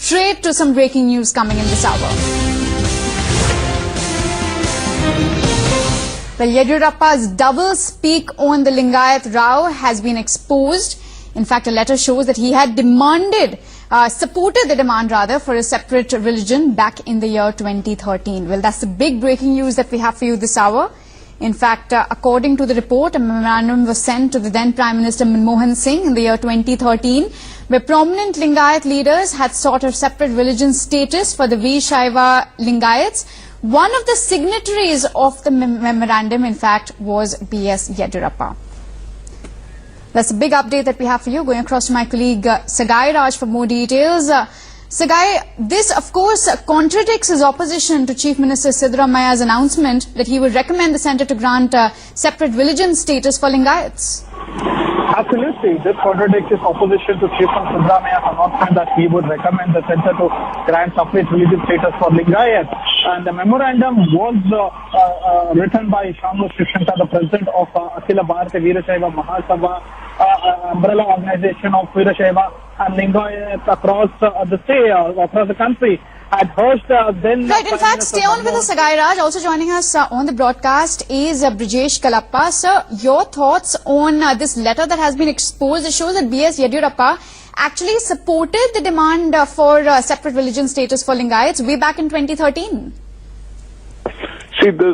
straight to some breaking news coming in this hour. Well, Yeddyurappa's double speak on the Lingayat row has been exposed. In fact, a letter shows that he had supported the demand rather for a separate religion back in the year 2013. Well, that's the big breaking news that we have for you this hour. In fact, according to the report, a memorandum was sent to the then Prime Minister Manmohan Singh in the year 2013, where prominent Lingayat leaders had sought a separate religion status for the Veerashaiva-Lingayats. One of the signatories of the memorandum, in fact, was BS Yeddyurappa. That's a big update that we have for you. Going across to my colleague Sagai Raj for more details. Sagai, this of course contradicts his opposition to Chief Minister Siddaramaiah's announcement that he would recommend the centre to grant separate religion status for Lingayats. Absolutely. This contradicts his opposition to Chief Minister Siddaramaiah's announcement that he would recommend the centre to grant separate religion status for Lingayats. And the memorandum was written by Shamanur Shivashankarappa, the president of Ahikal Bharata Veerashaiva Mahasabha, umbrella organization of Veerashaiva and Lingayats across the state, across the country. Had urged then... Right, in fact, stay on with us, Sagai Raj. Also joining us on the broadcast is Brijesh Kalappa. Sir, your thoughts on this letter that has been exposed? It shows that BS Yeddyurappa actually supported the demand for separate religion status for Lingayats way back in 2013. See, the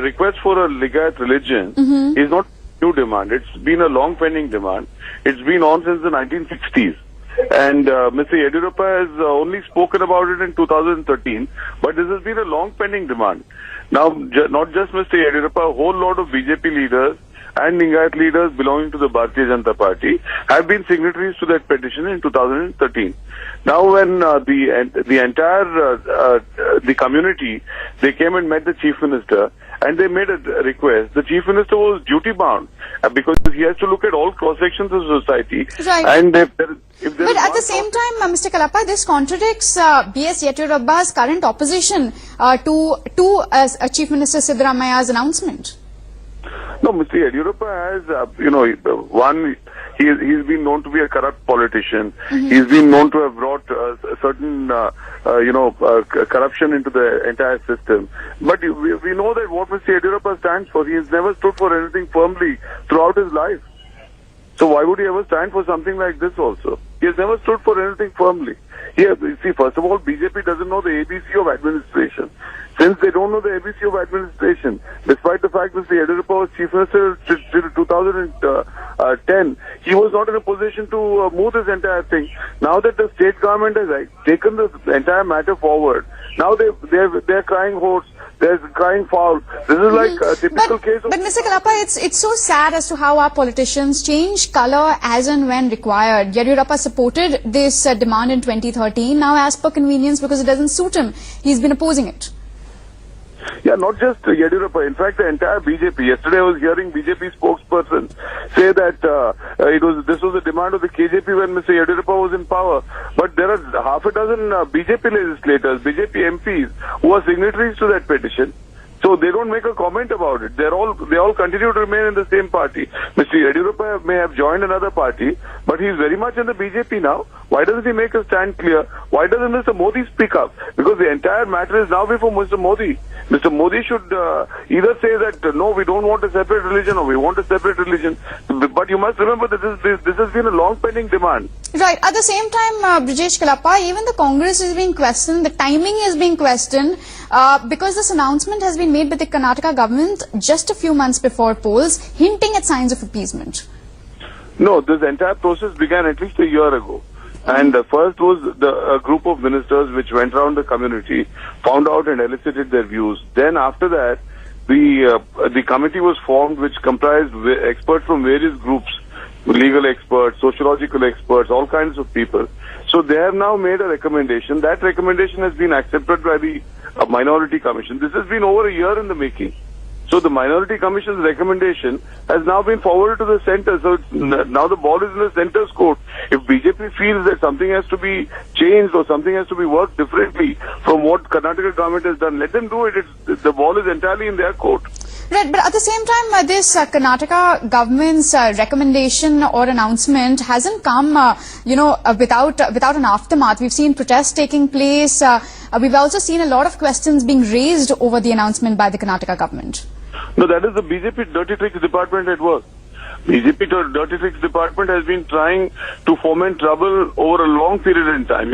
request for a Lingayat religion is not a new demand. It's been a long-pending demand. It's been on since the 1960s. And Mr. Yeddyurappa has only spoken about it in 2013, but this has been a long-pending demand. Now, not just Mr. Yeddyurappa, a whole lot of BJP leaders and Lingayat leaders belonging to the Bharatiya Janata Party have been signatories to that petition in 2013. Now, when the entire the community, they came and met the Chief Minister and they made a request. The Chief Minister was duty-bound because he has to look at all cross-sections of society. Right. And but at the same time, Mr. Kalappa, this contradicts BS Yeddyurappa's current opposition to Chief Minister Siddaramaiah's announcement. No, Mr. Yeddyurappa has, he's been known to be a corrupt politician. He's been known to have brought certain, corruption into the entire system. But we know that what Mr. Yeddyurappa stands for. He has never stood for anything firmly throughout his life. So why would he ever stand for something like this also? He has never stood for anything firmly. See, first of all, BJP doesn't know the ABC of administration. Since they don't know the ABC of administration, despite the fact that Mr. Yeddyurappa was Chief Minister till 2010, he was not in a position to move this entire thing. Now that the state government has taken this entire matter forward, now they're crying hoarse. They're crying foul. This is like a typical case of... But Mr. Kalappa, it's so sad as to how our politicians change colour as and when required. Yeddyurappa supported this demand in 2013. Now, as per convenience, because it doesn't suit him, he's been opposing it. Yeah, not just Yeddyurappa. In fact, the entire BJP. Yesterday I was hearing BJP spokesperson say that this was a demand of the KJP when Mr. Yeddyurappa was in power. But there are half a dozen BJP legislators, BJP MPs who are signatories to that petition. So they don't make a comment about it. They all continue to remain in the same party. Mr. Yeddyurappa may have joined another party, but he's very much in the BJP now. Why doesn't he make a stand clear? Why doesn't Mr. Modi speak up? Because the entire matter is now before Mr. Modi. Mr. Modi should either say that no, we don't want a separate religion, or we want a separate religion. But you must remember that this has been a long-pending demand. Right. At the same time, Brijesh Kalappa, even the Congress is being questioned, the timing is being questioned, because this announcement has been made by the Karnataka government just a few months before polls, hinting at signs of appeasement. No, this entire process began at least a year ago. And first was a group of ministers which went around the community, found out and elicited their views. Then after that, the committee was formed, which comprised experts from various groups, legal experts, sociological experts, all kinds of people. So they have now made a recommendation. That recommendation has been accepted by the Minority Commission. This has been over a year in the making. So the Minority Commission's recommendation has now been forwarded to the centre. So now the ball is in the centre's court. If BJP feels that something has to be changed or something has to be worked differently from what Karnataka government has done, let them do it. The ball is entirely in their court. Right, but at the same time, this Karnataka government's recommendation or announcement hasn't come, without an aftermath. We've seen protests taking place. We've also seen a lot of questions being raised over the announcement by the Karnataka government. No, that is the BJP dirty tricks department at work. BJP dirty tricks department has been trying to foment trouble over a long period in time,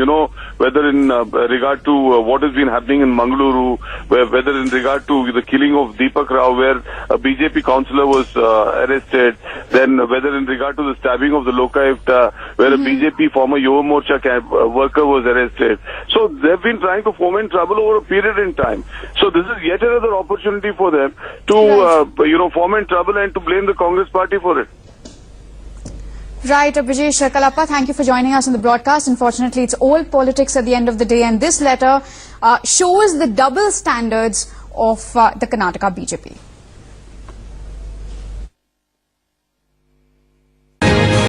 whether in regard to what has been happening in Mangaluru, whether in regard to the killing of Deepak Rao, where a BJP councillor was arrested, then whether in regard to the stabbing of the Lokayukta, where a BJP former Yuva Morcha worker was arrested. So they've been trying to foment trouble over a period in time. So this is yet another opportunity for them to, foment trouble and to blame the Congress party for it. Right, Brajesh Kalappa, thank you for joining us on the broadcast. Unfortunately, it's all politics at the end of the day, and this letter shows the double standards of the Karnataka BJP.